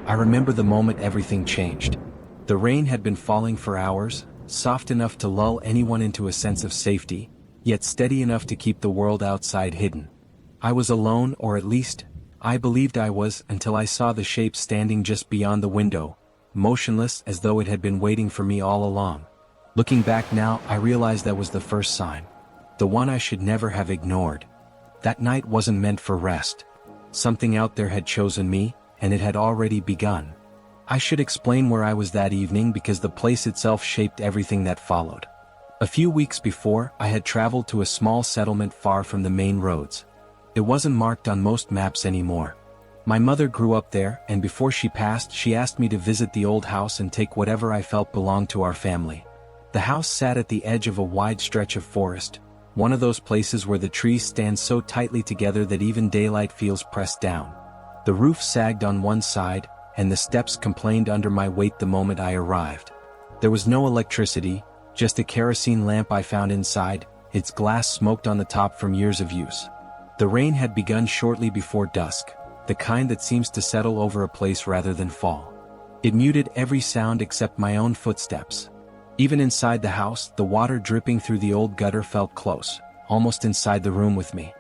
I remember the moment everything changed. The rain had been falling for hours, soft enough to lull anyone into a sense of safety, yet steady enough to keep the world outside hidden. I was alone, or at least, I believed I was, until I saw the shape standing just beyond the window, motionless as though it had been waiting for me all along. Looking back now, I realized that was the first sign. The one I should never have ignored. That night wasn't meant for rest. Something out there had chosen me, and it had already begun. I should explain where I was that evening because the place itself shaped everything that followed. A few weeks before, I had traveled to a small settlement far from the main roads. It wasn't marked on most maps anymore. My mother grew up there, and before she passed, she asked me to visit the old house and take whatever I felt belonged to our family. The house sat at the edge of a wide stretch of forest, one of those places where the trees stand so tightly together that even daylight feels pressed down. The roof sagged on one side, and the steps complained under my weight the moment I arrived. There was no electricity, just a kerosene lamp I found inside, its glass smoked on the top from years of use. The rain had begun shortly before dusk, the kind that seems to settle over a place rather than fall. It muted every sound except my own footsteps. Even inside the house, the water dripping through the old gutter felt close, almost inside the room with me.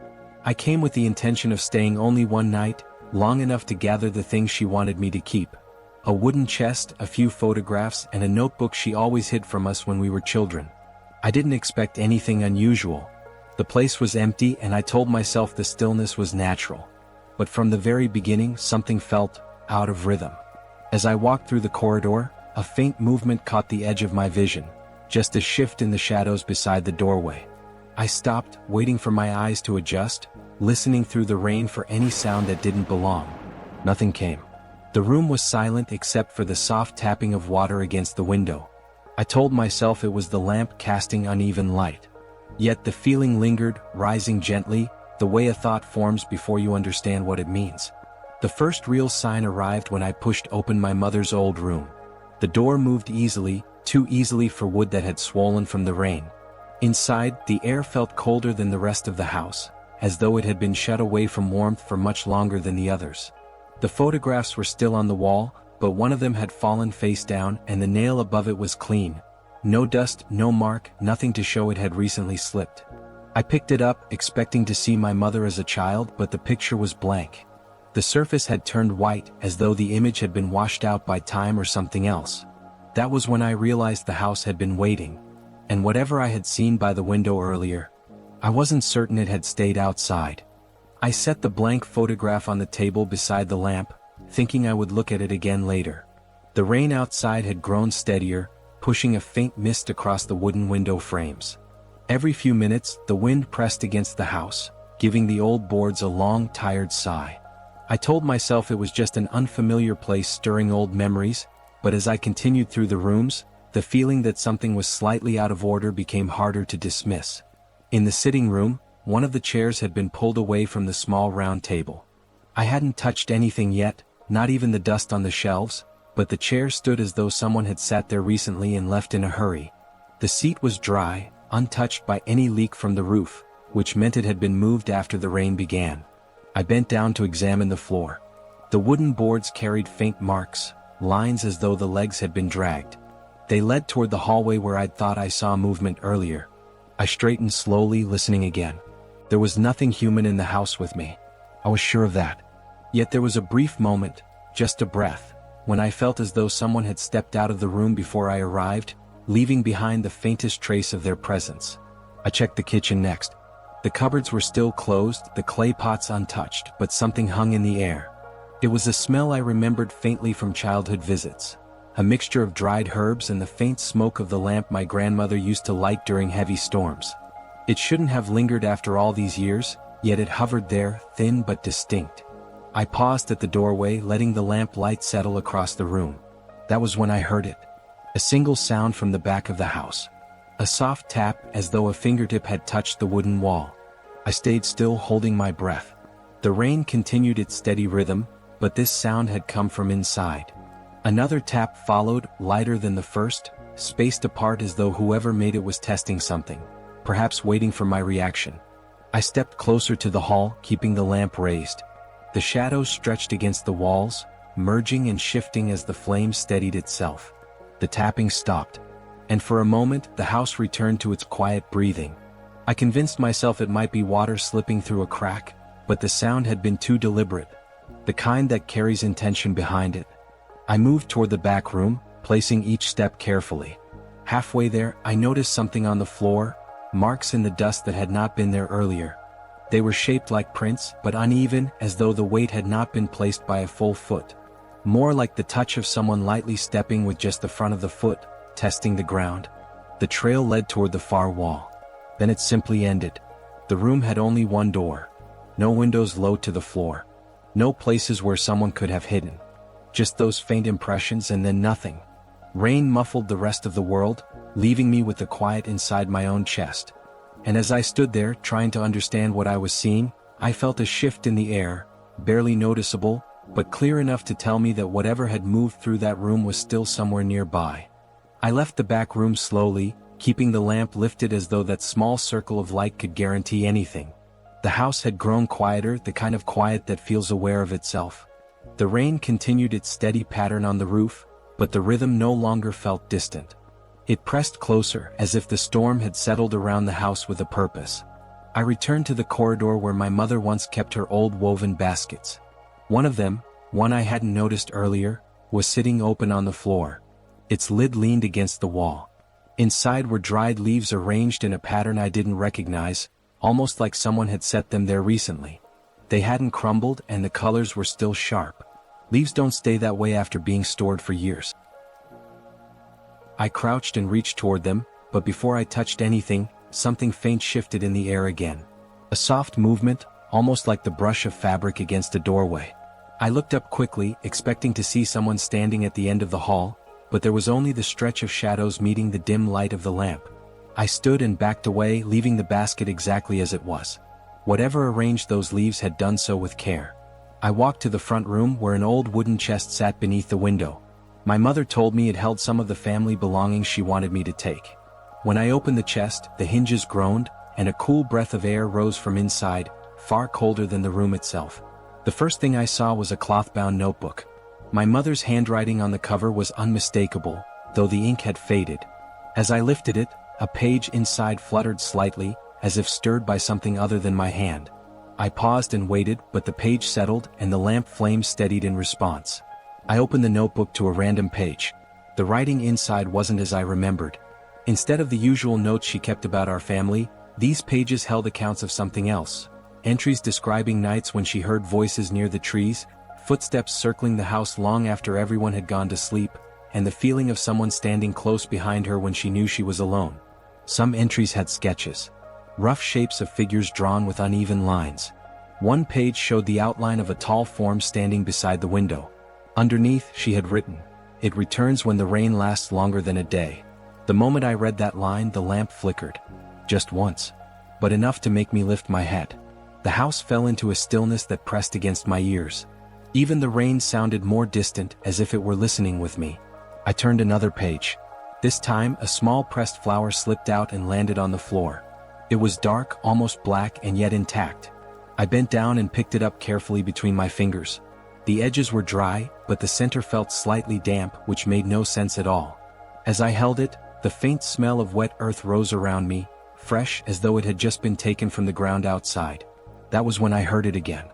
I came with the intention of staying only one night, long enough to gather the things she wanted me to keep. A wooden chest, a few photographs, and a notebook she always hid from us when we were children. I didn't expect anything unusual. The place was empty, and I told myself the stillness was natural. But from the very beginning, something felt out of rhythm. As I walked through the corridor, a faint movement caught the edge of my vision, just a shift in the shadows beside the doorway. I stopped, waiting for my eyes to adjust, listening through the rain for any sound that didn't belong. Nothing came. The room was silent except for the soft tapping of water against the window. I told myself it was the lamp casting uneven light. Yet the feeling lingered, rising gently, the way a thought forms before you understand what it means. The first real sign arrived when I pushed open my mother's old room. The door moved easily, too easily for wood that had swollen from the rain. Inside, the air felt colder than the rest of the house, as though it had been shut away from warmth for much longer than the others. The photographs were still on the wall, but one of them had fallen face down and the nail above it was clean. No dust, no mark, nothing to show it had recently slipped. I picked it up, expecting to see my mother as a child, but the picture was blank. The surface had turned white, as though the image had been washed out by time or something else. That was when I realized the house had been waiting. And whatever I had seen by the window earlier, I wasn't certain it had stayed outside. I set the blank photograph on the table beside the lamp, thinking I would look at it again later. The rain outside had grown steadier, pushing a faint mist across the wooden window frames. Every few minutes, the wind pressed against the house, giving the old boards a long, tired sigh. I told myself it was just an unfamiliar place stirring old memories, but as I continued through the rooms, the feeling that something was slightly out of order became harder to dismiss. In the sitting room, one of the chairs had been pulled away from the small round table. I hadn't touched anything yet, not even the dust on the shelves, but the chair stood as though someone had sat there recently and left in a hurry. The seat was dry, untouched by any leak from the roof, which meant it had been moved after the rain began. I bent down to examine the floor. The wooden boards carried faint marks, lines as though the legs had been dragged. They led toward the hallway where I'd thought I saw movement earlier. I straightened slowly, listening again. There was nothing human in the house with me. I was sure of that. Yet there was a brief moment, just a breath, when I felt as though someone had stepped out of the room before I arrived, leaving behind the faintest trace of their presence. I checked the kitchen next. The cupboards were still closed, the clay pots untouched, but something hung in the air. It was a smell I remembered faintly from childhood visits, a mixture of dried herbs and the faint smoke of the lamp my grandmother used to light during heavy storms. It shouldn't have lingered after all these years, yet it hovered there, thin but distinct. I paused at the doorway, letting the lamp light settle across the room. That was when I heard it. A single sound from the back of the house. A soft tap, as though a fingertip had touched the wooden wall. I stayed still, holding my breath. The rain continued its steady rhythm, but this sound had come from inside. Another tap followed, lighter than the first, spaced apart as though whoever made it was testing something, perhaps waiting for my reaction. I stepped closer to the hall, keeping the lamp raised. The shadows stretched against the walls, merging and shifting as the flame steadied itself. The tapping stopped, and for a moment the house returned to its quiet breathing. I convinced myself it might be water slipping through a crack, but the sound had been too deliberate, the kind that carries intention behind it. I moved toward the back room, placing each step carefully. Halfway there, I noticed something on the floor, marks in the dust that had not been there earlier. They were shaped like prints, but uneven, as though the weight had not been placed by a full foot. More like the touch of someone lightly stepping with just the front of the foot, testing the ground. The trail led toward the far wall. Then it simply ended. The room had only one door. No windows low to the floor. No places where someone could have hidden. Just those faint impressions and then nothing. Rain muffled the rest of the world, leaving me with the quiet inside my own chest. And as I stood there, trying to understand what I was seeing, I felt a shift in the air, barely noticeable, but clear enough to tell me that whatever had moved through that room was still somewhere nearby. I left the back room slowly, keeping the lamp lifted as though that small circle of light could guarantee anything. The house had grown quieter, the kind of quiet that feels aware of itself. The rain continued its steady pattern on the roof, but the rhythm no longer felt distant. It pressed closer, as if the storm had settled around the house with a purpose. I returned to the corridor where my mother once kept her old woven baskets. One of them, one I hadn't noticed earlier, was sitting open on the floor. Its lid leaned against the wall. Inside were dried leaves arranged in a pattern I didn't recognize, almost like someone had set them there recently. They hadn't crumbled and the colors were still sharp. Leaves don't stay that way after being stored for years. I crouched and reached toward them, but before I touched anything, something faint shifted in the air again. A soft movement, almost like the brush of fabric against a doorway. I looked up quickly, expecting to see someone standing at the end of the hall, but there was only the stretch of shadows meeting the dim light of the lamp. I stood and backed away, leaving the basket exactly as it was. Whatever arranged those leaves had done so with care. I walked to the front room where an old wooden chest sat beneath the window. My mother told me it held some of the family belongings she wanted me to take. When I opened the chest, the hinges groaned, and a cool breath of air rose from inside, far colder than the room itself. The first thing I saw was a cloth-bound notebook. My mother's handwriting on the cover was unmistakable, though the ink had faded. As I lifted it, a page inside fluttered slightly, as if stirred by something other than my hand. I paused and waited, but the page settled and the lamp flame steadied in response. I opened the notebook to a random page. The writing inside wasn't as I remembered. Instead of the usual notes she kept about our family, these pages held accounts of something else. Entries describing nights when she heard voices near the trees, footsteps circling the house long after everyone had gone to sleep, and the feeling of someone standing close behind her when she knew she was alone. Some entries had sketches. Rough shapes of figures drawn with uneven lines. One page showed the outline of a tall form standing beside the window. Underneath, she had written, "It returns when the rain lasts longer than a day." The moment I read that line, the lamp flickered. Just once. But enough to make me lift my head. The house fell into a stillness that pressed against my ears. Even the rain sounded more distant, as if it were listening with me. I turned another page. This time, a small pressed flower slipped out and landed on the floor. It was dark, almost black, and yet intact. I bent down and picked it up carefully between my fingers. The edges were dry, but the center felt slightly damp, which made no sense at all. As I held it, the faint smell of wet earth rose around me, fresh as though it had just been taken from the ground outside. That was when I heard it again.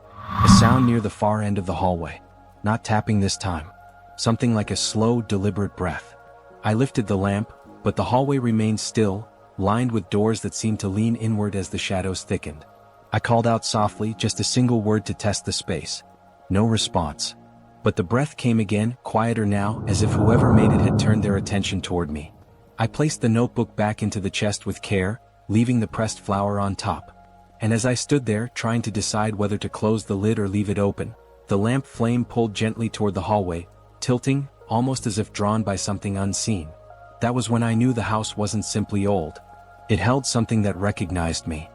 A sound near the far end of the hallway. Not tapping this time. Something like a slow, deliberate breath. I lifted the lamp, but the hallway remained still, lined with doors that seemed to lean inward as the shadows thickened. I called out softly, just a single word to test the space. No response. But the breath came again, quieter now, as if whoever made it had turned their attention toward me. I placed the notebook back into the chest with care, leaving the pressed flower on top. And as I stood there, trying to decide whether to close the lid or leave it open, the lamp flame pulled gently toward the hallway, tilting, almost as if drawn by something unseen. That was when I knew the house wasn't simply old. It held something that recognized me.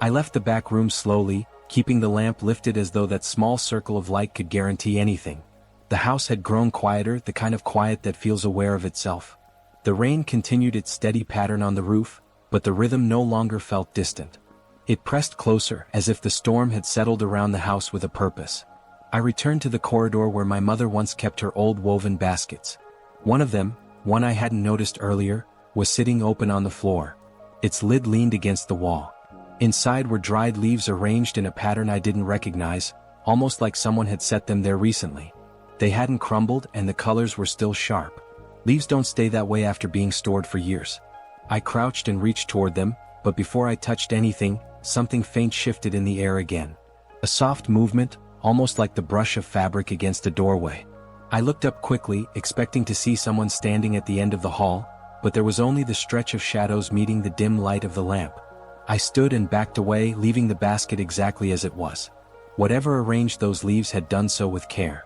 I left the back room slowly, keeping the lamp lifted as though that small circle of light could guarantee anything. The house had grown quieter, the kind of quiet that feels aware of itself. The rain continued its steady pattern on the roof, but the rhythm no longer felt distant. It pressed closer, as if the storm had settled around the house with a purpose. I returned to the corridor where my mother once kept her old woven baskets. One of them, one I hadn't noticed earlier, was sitting open on the floor. Its lid leaned against the wall. Inside were dried leaves arranged in a pattern I didn't recognize, almost like someone had set them there recently. They hadn't crumbled and the colors were still sharp. Leaves don't stay that way after being stored for years. I crouched and reached toward them, but before I touched anything, something faint shifted in the air again. A soft movement, almost like the brush of fabric against a doorway. I looked up quickly, expecting to see someone standing at the end of the hall, but there was only the stretch of shadows meeting the dim light of the lamp. I stood and backed away, leaving the basket exactly as it was. Whatever arranged those leaves had done so with care.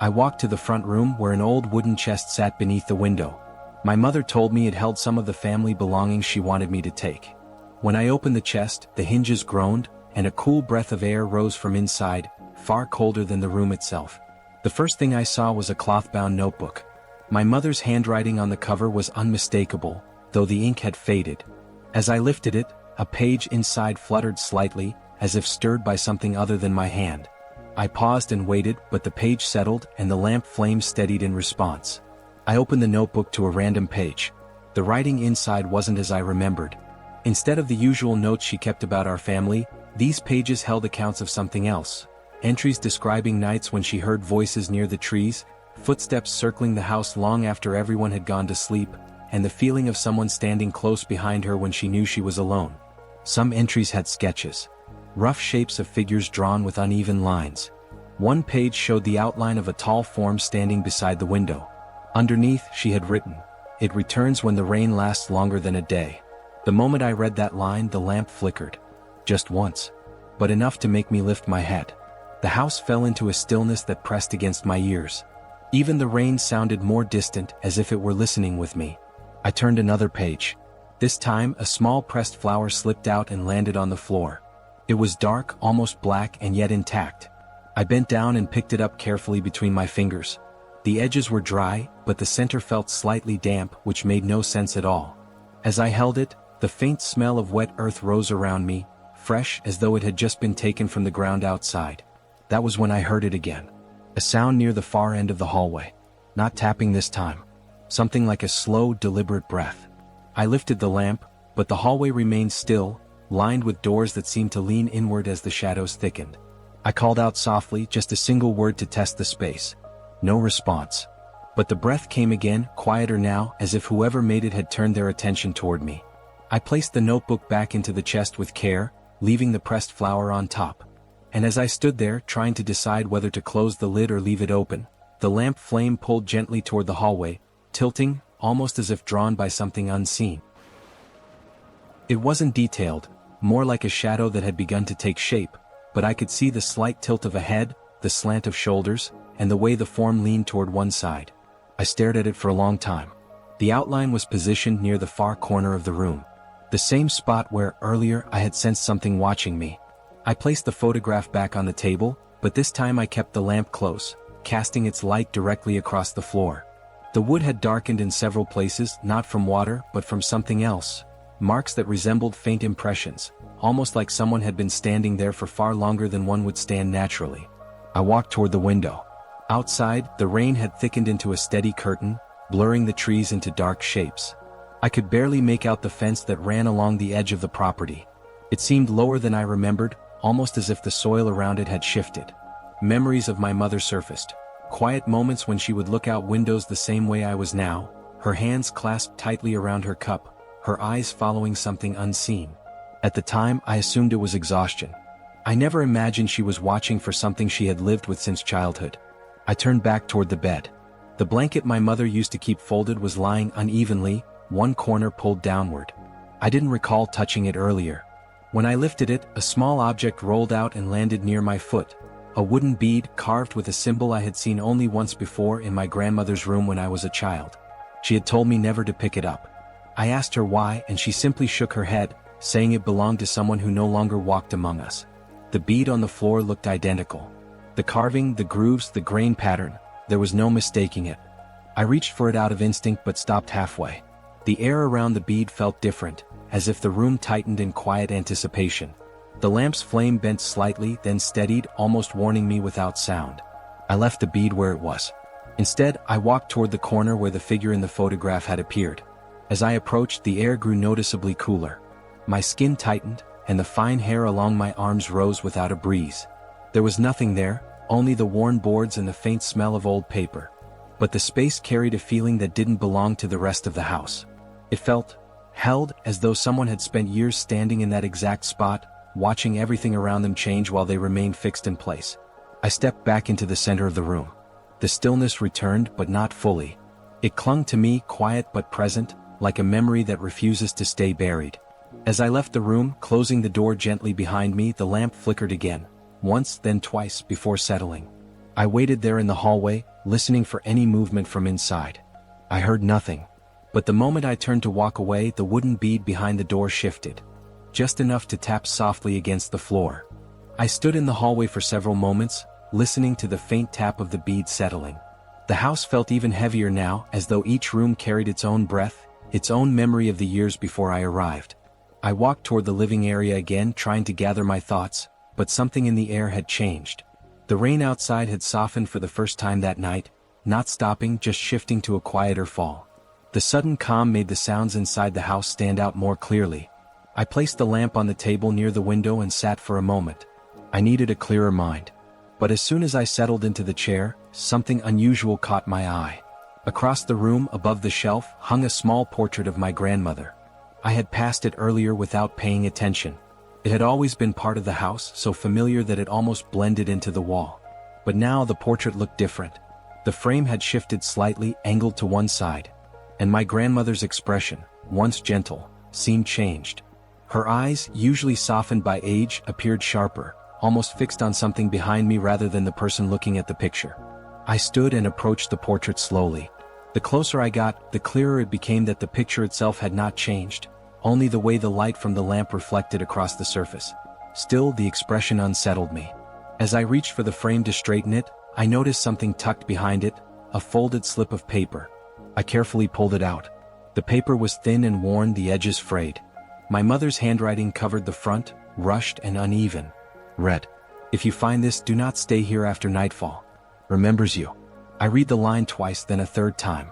I walked to the front room where an old wooden chest sat beneath the window. My mother told me it held some of the family belongings she wanted me to take. When I opened the chest, the hinges groaned, and a cool breath of air rose from inside, far colder than the room itself. The first thing I saw was a cloth-bound notebook. My mother's handwriting on the cover was unmistakable, though the ink had faded. As I lifted it, a page inside fluttered slightly, as if stirred by something other than my hand. I paused and waited, but the page settled and the lamp flame steadied in response. I opened the notebook to a random page. The writing inside wasn't as I remembered. Instead of the usual notes she kept about our family, these pages held accounts of something else. Entries describing nights when she heard voices near the trees, footsteps circling the house long after everyone had gone to sleep, and the feeling of someone standing close behind her when she knew she was alone. Some entries had sketches. Rough shapes of figures drawn with uneven lines. One page showed the outline of a tall form standing beside the window. Underneath, she had written, "It returns when the rain lasts longer than a day." The moment I read that line, the lamp flickered. Just once. But enough to make me lift my head. The house fell into a stillness that pressed against my ears. Even the rain sounded more distant, as if it were listening with me. I turned another page. This time, a small pressed flower slipped out and landed on the floor. It was dark, almost black, and yet intact. I bent down and picked it up carefully between my fingers. The edges were dry, but the center felt slightly damp, which made no sense at all. As I held it, the faint smell of wet earth rose around me, fresh as though it had just been taken from the ground outside. That was when I heard it again. A sound near the far end of the hallway. Not tapping this time. Something like a slow, deliberate breath. I lifted the lamp, but the hallway remained still, lined with doors that seemed to lean inward as the shadows thickened. I called out softly, just a single word to test the space. No response. But the breath came again, quieter now, as if whoever made it had turned their attention toward me. I placed the notebook back into the chest with care, leaving the pressed flower on top. And as I stood there, trying to decide whether to close the lid or leave it open, the lamp flame pulled gently toward the hallway, tilting, almost as if drawn by something unseen. It wasn't detailed, more like a shadow that had begun to take shape, but I could see the slight tilt of a head, the slant of shoulders, and the way the form leaned toward one side. I stared at it for a long time. The outline was positioned near the far corner of the room. The same spot where, earlier, I had sensed something watching me. I placed the photograph back on the table, but this time I kept the lamp close, casting its light directly across the floor. The wood had darkened in several places, not from water, but from something else. Marks that resembled faint impressions, almost like someone had been standing there for far longer than one would stand naturally. I walked toward the window. Outside, the rain had thickened into a steady curtain, blurring the trees into dark shapes. I could barely make out the fence that ran along the edge of the property. It seemed lower than I remembered, almost as if the soil around it had shifted. Memories of my mother surfaced. Quiet moments when she would look out windows the same way I was now, her hands clasped tightly around her cup, her eyes following something unseen. At the time, I assumed it was exhaustion. I never imagined she was watching for something she had lived with since childhood. I turned back toward the bed. The blanket my mother used to keep folded was lying unevenly, one corner pulled downward. I didn't recall touching it earlier. When I lifted it, a small object rolled out and landed near my foot. A wooden bead carved with a symbol I had seen only once before in my grandmother's room when I was a child. She had told me never to pick it up. I asked her why, and she simply shook her head, saying it belonged to someone who no longer walked among us. The bead on the floor looked identical. The carving, the grooves, the grain pattern, there was no mistaking it. I reached for it out of instinct but stopped halfway. The air around the bead felt different, as if the room tightened in quiet anticipation. The lamp's flame bent slightly, then steadied, almost warning me without sound. I left the bead where it was. Instead, I walked toward the corner where the figure in the photograph had appeared. As I approached, the air grew noticeably cooler. My skin tightened, and the fine hair along my arms rose without a breeze. There was nothing there, only the worn boards and the faint smell of old paper. But the space carried a feeling that didn't belong to the rest of the house. It felt held, as though someone had spent years standing in that exact spot, watching everything around them change while they remained fixed in place. I stepped back into the center of the room. The stillness returned, but not fully. It clung to me, quiet but present, like a memory that refuses to stay buried. As I left the room, closing the door gently behind me, the lamp flickered again, once, then twice, before settling. I waited there in the hallway, listening for any movement from inside. I heard nothing. But the moment I turned to walk away, the wooden bead behind the door shifted. Just enough to tap softly against the floor. I stood in the hallway for several moments, listening to the faint tap of the bead settling. The house felt even heavier now, as though each room carried its own breath, its own memory of the years before I arrived. I walked toward the living area again, trying to gather my thoughts, but something in the air had changed. The rain outside had softened for the first time that night, not stopping, just shifting to a quieter fall. The sudden calm made the sounds inside the house stand out more clearly. I placed the lamp on the table near the window and sat for a moment. I needed a clearer mind. But as soon as I settled into the chair, something unusual caught my eye. Across the room, above the shelf, hung a small portrait of my grandmother. I had passed it earlier without paying attention. It had always been part of the house, so familiar that it almost blended into the wall. But now the portrait looked different. The frame had shifted slightly, angled to one side. And my grandmother's expression, once gentle, seemed changed. Her eyes, usually softened by age, appeared sharper, almost fixed on something behind me rather than the person looking at the picture. I stood and approached the portrait slowly. The closer I got, the clearer it became that the picture itself had not changed, only the way the light from the lamp reflected across the surface. Still, the expression unsettled me. As I reached for the frame to straighten it, I noticed something tucked behind it, a folded slip of paper. I carefully pulled it out. The paper was thin and worn, the edges frayed. My mother's handwriting covered the front, rushed and uneven. Read, "If you find this, do not stay here after nightfall. Remembers you." I read the line twice, then a third time.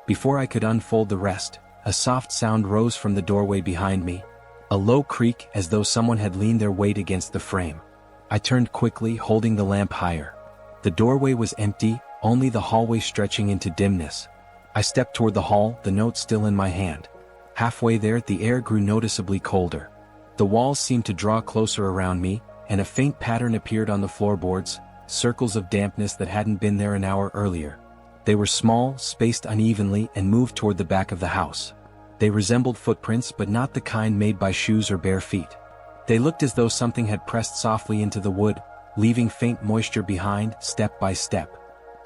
Before I could unfold the rest, a soft sound rose from the doorway behind me. A low creak, as though someone had leaned their weight against the frame. I turned quickly, holding the lamp higher. The doorway was empty, only the hallway stretching into dimness. I stepped toward the hall, the note still in my hand. Halfway there, the air grew noticeably colder. The walls seemed to draw closer around me, and a faint pattern appeared on the floorboards, circles of dampness that hadn't been there an hour earlier. They were small, spaced unevenly, and moved toward the back of the house. They resembled footprints, but not the kind made by shoes or bare feet. They looked as though something had pressed softly into the wood, leaving faint moisture behind, step by step.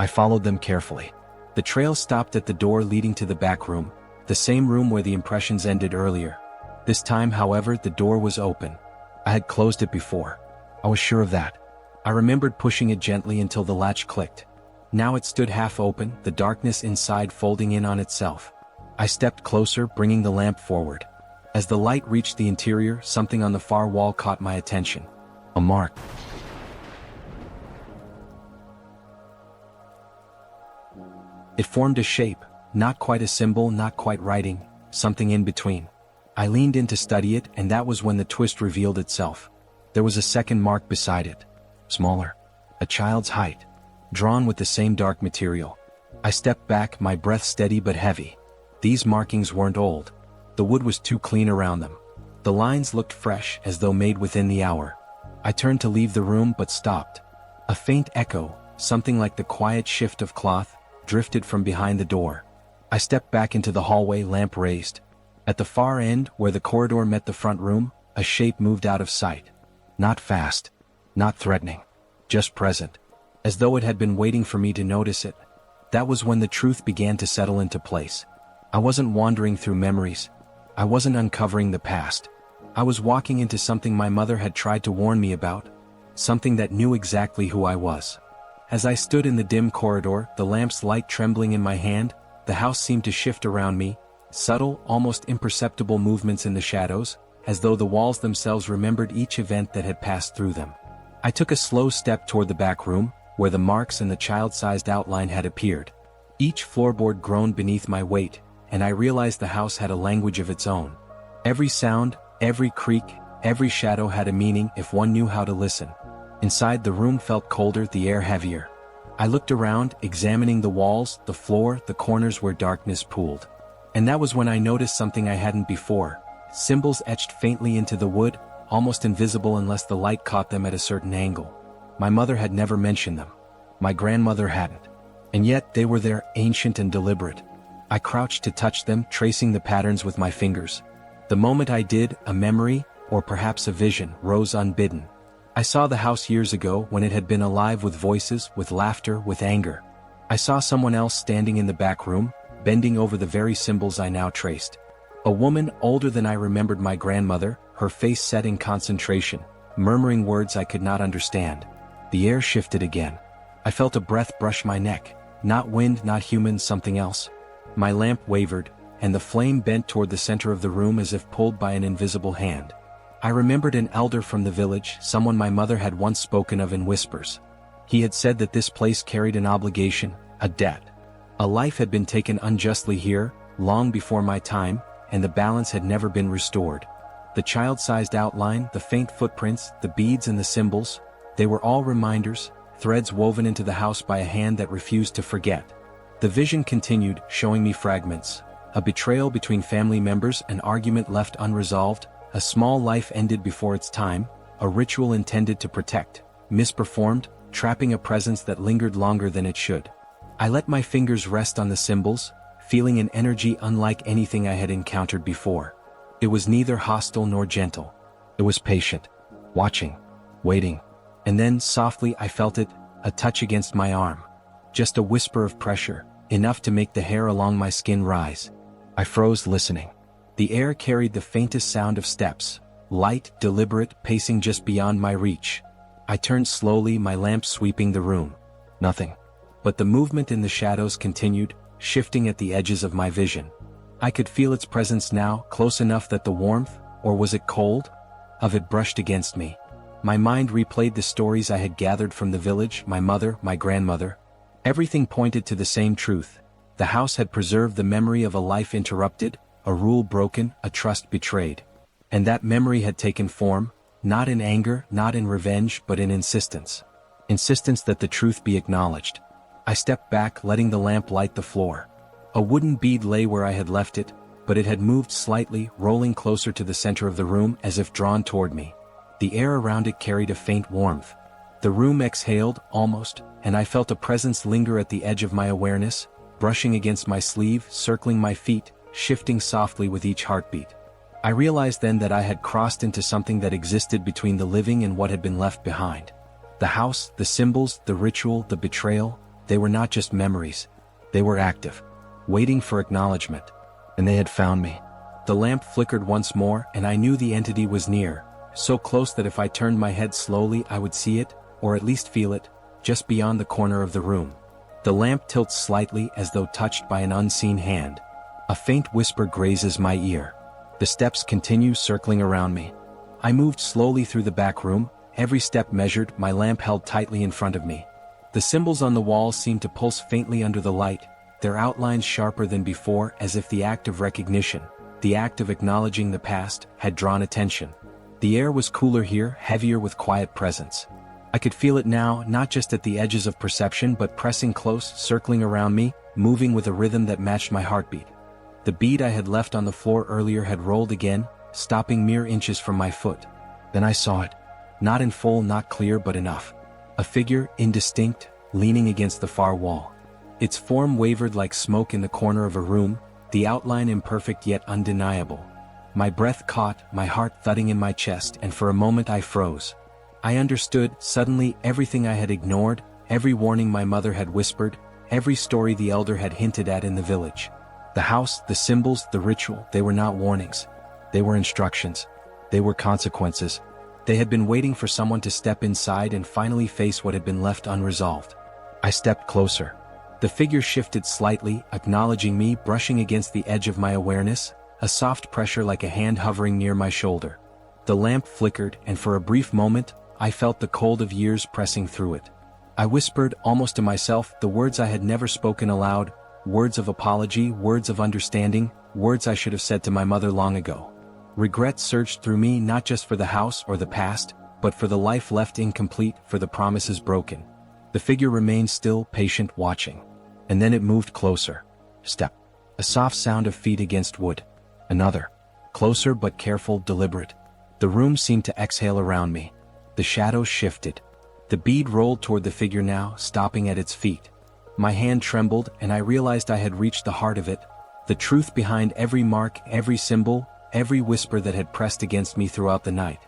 I followed them carefully. The trail stopped at the door leading to the back room, the same room where the impressions ended earlier. This time, however, the door was open. I had closed it before. I was sure of that. I remembered pushing it gently until the latch clicked. Now it stood half open, the darkness inside folding in on itself. I stepped closer, bringing the lamp forward. As the light reached the interior, something on the far wall caught my attention. A mark. It formed a shape, not quite a symbol, not quite writing, something in between. I leaned in to study it, and that was when the twist revealed itself. There was a second mark beside it. Smaller. A child's height. Drawn with the same dark material. I stepped back, my breath steady but heavy. These markings weren't old. The wood was too clean around them. The lines looked fresh, as though made within the hour. I turned to leave the room but stopped. A faint echo, something like the quiet shift of cloth, drifted from behind the door. I stepped back into the hallway, lamp raised. At the far end, where the corridor met the front room, a shape moved out of sight. Not fast. Not threatening. Just present. As though it had been waiting for me to notice it. That was when the truth began to settle into place. I wasn't wandering through memories. I wasn't uncovering the past. I was walking into something my mother had tried to warn me about. Something that knew exactly who I was. As I stood in the dim corridor, the lamp's light trembling in my hand, the house seemed to shift around me, subtle, almost imperceptible movements in the shadows, as though the walls themselves remembered each event that had passed through them. I took a slow step toward the back room, where the marks and the child-sized outline had appeared. Each floorboard groaned beneath my weight, and I realized the house had a language of its own. Every sound, every creak, every shadow had a meaning if one knew how to listen. Inside, the room felt colder, the air heavier. I looked around, examining the walls, the floor, the corners where darkness pooled. And that was when I noticed something I hadn't before. Symbols etched faintly into the wood, almost invisible unless the light caught them at a certain angle. My mother had never mentioned them. My grandmother hadn't. And yet they were there, ancient and deliberate. I crouched to touch them, tracing the patterns with my fingers. The moment I did, a memory, or perhaps a vision, rose unbidden. I saw the house years ago when it had been alive with voices, with laughter, with anger. I saw someone else standing in the back room, bending over the very symbols I now traced. A woman older than I remembered, my grandmother, her face set in concentration, murmuring words I could not understand. The air shifted again. I felt a breath brush my neck. Not wind, not human, something else. My lamp wavered, and the flame bent toward the center of the room as if pulled by an invisible hand. I remembered an elder from the village, someone my mother had once spoken of in whispers. He had said that this place carried an obligation, a debt. A life had been taken unjustly here, long before my time, and the balance had never been restored. The child-sized outline, the faint footprints, the beads and the symbols, they were all reminders, threads woven into the house by a hand that refused to forget. The vision continued, showing me fragments. A betrayal between family members, an argument left unresolved, a small life ended before its time, a ritual intended to protect, misperformed, trapping a presence that lingered longer than it should. I let my fingers rest on the symbols, feeling an energy unlike anything I had encountered before. It was neither hostile nor gentle. It was patient, watching, waiting. And then, softly, I felt it, a touch against my arm. Just a whisper of pressure, enough to make the hair along my skin rise. I froze, listening. The air carried the faintest sound of steps, light, deliberate, pacing just beyond my reach. I turned slowly, my lamp sweeping the room. Nothing. But the movement in the shadows continued, shifting at the edges of my vision. I could feel its presence now, close enough that the warmth, or was it cold, of it brushed against me. My mind replayed the stories I had gathered from the village, my mother, my grandmother. Everything pointed to the same truth. The house had preserved the memory of a life interrupted, a rule broken, a trust betrayed. And that memory had taken form, not in anger, not in revenge, but in insistence. Insistence that the truth be acknowledged. I stepped back, letting the lamp light the floor. A wooden bead lay where I had left it, but it had moved slightly, rolling closer to the center of the room as if drawn toward me. The air around it carried a faint warmth. The room exhaled, almost, and I felt a presence linger at the edge of my awareness, brushing against my sleeve, circling my feet, shifting softly with each heartbeat. I realized then that I had crossed into something that existed between the living and what had been left behind. The house, the symbols, the ritual, the betrayal, they were not just memories. They were active, waiting for acknowledgement. And they had found me. The lamp flickered once more, and I knew the entity was near, so close that if I turned my head slowly I would see it, or at least feel it, just beyond the corner of the room. The lamp tilts slightly as though touched by an unseen hand. A faint whisper grazes my ear. The steps continue, circling around me. I moved slowly through the back room, every step measured, my lamp held tightly in front of me. The symbols on the walls seemed to pulse faintly under the light, their outlines sharper than before, as if the act of recognition, the act of acknowledging the past, had drawn attention. The air was cooler here, heavier with quiet presence. I could feel it now, not just at the edges of perception but pressing close, circling around me, moving with a rhythm that matched my heartbeat. The bead I had left on the floor earlier had rolled again, stopping mere inches from my foot. Then I saw it. Not in full, not clear, but enough. A figure, indistinct, leaning against the far wall. Its form wavered like smoke in the corner of a room, the outline imperfect yet undeniable. My breath caught, my heart thudding in my chest, and for a moment I froze. I understood, suddenly, everything I had ignored, every warning my mother had whispered, every story the elder had hinted at in the village. The house, the symbols, the ritual, they were not warnings. They were instructions. They were consequences. They had been waiting for someone to step inside and finally face what had been left unresolved. I stepped closer. The figure shifted slightly, acknowledging me, brushing against the edge of my awareness, a soft pressure like a hand hovering near my shoulder. The lamp flickered, and for a brief moment, I felt the cold of years pressing through it. I whispered, almost to myself, the words I had never spoken aloud, words of apology, words of understanding, words I should have said to my mother long ago. Regret surged through me, not just for the house or the past, but for the life left incomplete, for the promises broken. The figure remained still, patient, watching. And then it moved closer. Step. A soft sound of feet against wood. Another. Closer but careful, deliberate. The room seemed to exhale around me. The shadows shifted. The bead rolled toward the figure now, stopping at its feet. My hand trembled, and I realized I had reached the heart of it, the truth behind every mark, every symbol, every whisper that had pressed against me throughout the night.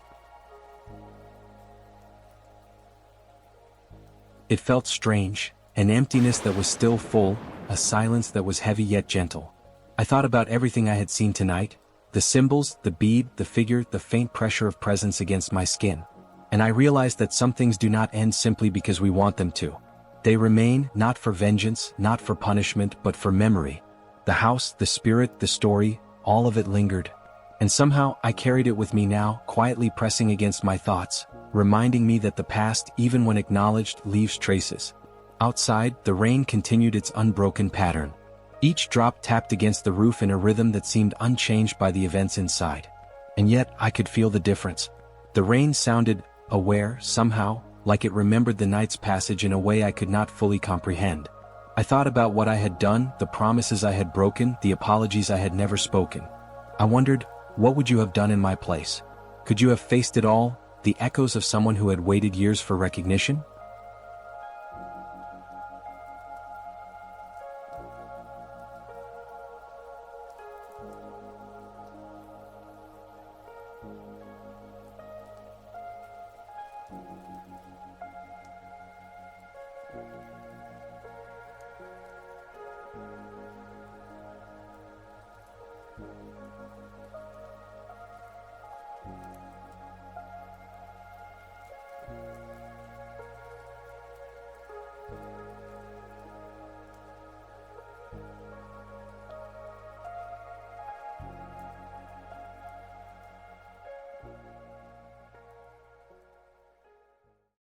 It felt strange, an emptiness that was still full, a silence that was heavy yet gentle. I thought about everything I had seen tonight, the symbols, the bead, the figure, the faint pressure of presence against my skin. And I realized that some things do not end simply because we want them to. They remain, not for vengeance, not for punishment, but for memory. The house, the spirit, the story, all of it lingered. And somehow I carried it with me now, quietly pressing against my thoughts, reminding me that the past, even when acknowledged, leaves traces. Outside, the rain continued its unbroken pattern. Each drop tapped against the roof in a rhythm that seemed unchanged by the events inside. And yet, I could feel the difference. The rain sounded aware, somehow, like it remembered the night's passage in a way I could not fully comprehend. I thought about what I had done, the promises I had broken, the apologies I had never spoken. I wondered, what would you have done in my place? Could you have faced it all, the echoes of someone who had waited years for recognition?